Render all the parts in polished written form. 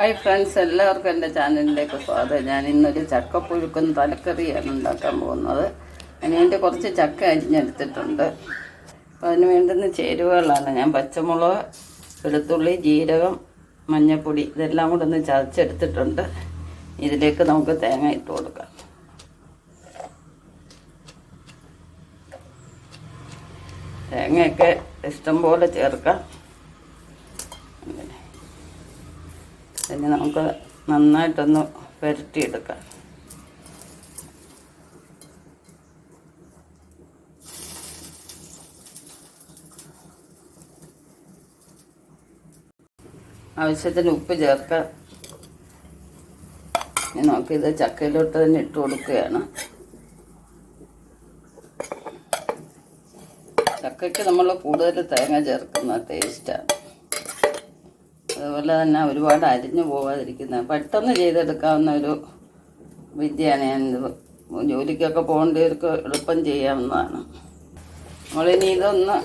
Hi friends, എല്ലാവർക്കും എൻ്റെ ചാനലിലേക്ക് സ്വാഗതം. ഞാൻ ഇന്നൊരു ചക്കപ്പുഴുക്കും തലക്കറിയാണ് ഉണ്ടാക്കാൻ പോകുന്നത്. അതിനുവേണ്ടി കുറച്ച് ചക്ക അരിഞ്ഞെടുത്തിട്ടുണ്ട്. അപ്പോൾ അതിന് വേണ്ടുന്ന ചേരുവകളാണ് ഞാൻ പച്ചമുളക്, വെളുത്തുള്ളി, ജീരകം, മഞ്ഞൾപ്പൊടി ഇതെല്ലാം കൂടെ ഒന്ന് ചതച്ചെടുത്തിട്ടുണ്ട്. ഇതിലേക്ക് നമുക്ക് തേങ്ങ ഇട്ട് കൊടുക്കാം. തേങ്ങയൊക്കെ ഇഷ്ടംപോലെ ചേർക്കാം. പിന്നെ നമുക്ക് നന്നായിട്ടൊന്ന് പുരട്ടിയെടുക്കാം. ആവശ്യത്തിന് ഉപ്പ് ചേർക്കാം. ഇനി നമുക്കിത് ചക്കയിലോട്ട് തന്നെ ഇട്ട് കൊടുക്കുകയാണ്. ചക്കയ്ക്ക് നമ്മൾ കൂടുതൽ തേങ്ങ ചേർക്കുന്ന ടേസ്റ്റാണ്. അതുപോലെ തന്നെ ഒരുപാട് അരിഞ്ഞു പോകാതിരിക്കുന്നത് പെട്ടെന്ന് ചെയ്തെടുക്കാവുന്ന ഒരു വിദ്യയാണ്. ഞാൻ ജോലിക്കൊക്കെ പോകേണ്ടവർക്ക് എളുപ്പം ചെയ്യാവുന്നതാണ്. നമ്മളിനി ഇതൊന്ന്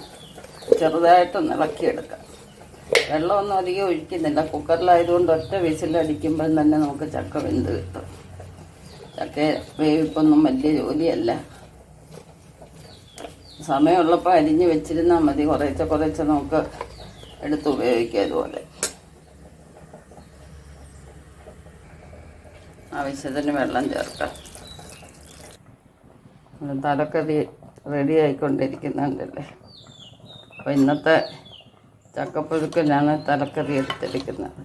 ചെറുതായിട്ടൊന്ന് ഇളക്കിയെടുക്കാം. വെള്ളമൊന്നും അധികം ഒഴിക്കുന്നില്ല. കുക്കറിലായതുകൊണ്ട് ഒറ്റ വിസിലടിക്കുമ്പോൾ തന്നെ നമുക്ക് ചക്ക വെന്ത് കിട്ടും. ചക്ക വേവിപ്പൊന്നും വലിയ ജോലിയല്ല. സമയമുള്ളപ്പോൾ അരിഞ്ഞ് വെച്ചിരുന്നാൽ മതി. കുറേശ്ശെ നമുക്ക് എടുത്ത് ഉപയോഗിക്കാം. ഇതുപോലെ ആവശ്യത്തിന് വെള്ളം ചേർക്കാം. തലക്കറി റെഡി ആയിക്കൊണ്ടിരിക്കുന്നുണ്ടല്ലേ. അപ്പോൾ ഇന്നത്തെ ചക്കപ്പുഴുക്കിനാണ് തലക്കറി എടുത്തിരിക്കുന്നത്.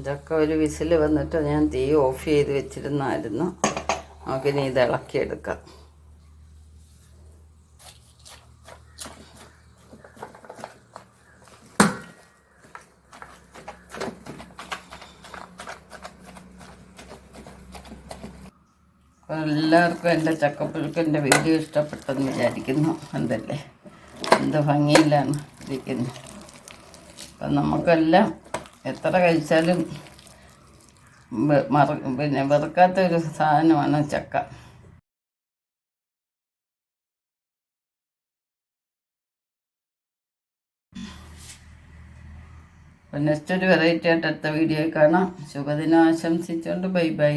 ചക്ക ഒരു വിസിൽ വന്നിട്ട് ഞാൻ തീ ഓഫ് ചെയ്ത് വെച്ചിരുന്നായിരുന്നു. നമുക്കിനി ഇത് ഇളക്കിയെടുക്കാം. എല്ലാവർക്കും എൻ്റെ ചക്കപ്പുഴുക്കിൻ്റെ വീഡിയോ ഇഷ്ടപ്പെട്ടെന്ന് വിചാരിക്കുന്നു. എന്തല്ലേ എന്ത് ഭംഗിയിലാണ് ഇരിക്കുന്നത്. അപ്പം നമുക്കെല്ലാം എത്ര കഴിച്ചാലും പിന്നെ വെറുക്കാത്തൊരു സാധനമാണ് ചക്ക. അപ്പം നെക്സ്റ്റ് ഒരു വെറൈറ്റി ആയിട്ട് അടുത്ത വീഡിയോയിൽ കാണാം. ശുഭദിനം ആശംസിച്ചുകൊണ്ട് ബൈ ബൈ.